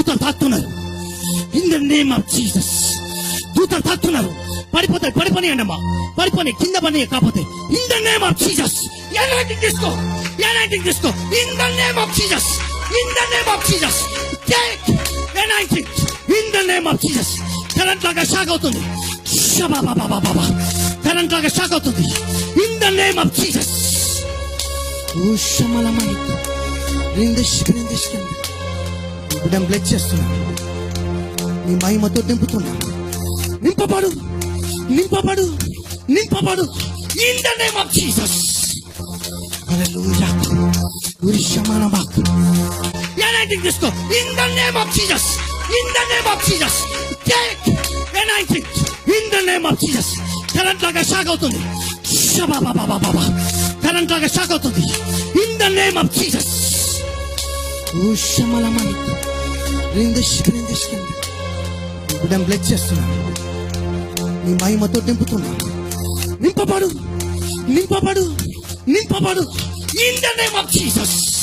దూతలు తాకుతున్నారు. In the name of Jesus. దూతలు తాకుతున్నారు. పడిపోతాయి. పడిపోనియండి అమ్మా, పడిపోని కింద పని కాకపోతే. In the name of Jesus. ఎలాంటి తీసుకో, ఎలాంటి తీసుకో. In the name of Jesus. In the name of Jesus. Take ఎలాంటి. In the name of Jesus. Current లాగా షాక్ అవుతుంది. కరెంట్ లాగా షాక్ అవుతుంది. In the name of Jesus. Bless చేస్తున్నాను. నీ మహిమతో నింపుతున్నాను. నింపబడు, నింపబడు, నింపబడు. In the name of Jesus. Hallelujah. ఎలాంటి తీసుకో. In the name of Jesus. In the name of Jesus. Take ఎలాంటి. In the name of Jesus. Current లాగా షాక్ అవుతుంది. కరెంట్ లాగా షాక్ అవుతుంది. In the name of Jesus. Bless చేస్తున్నాను. నీ మహిమతో నింపుతున్నాను. నింపబడు, నింపబడు, నింపబడు. In the name of Jesus.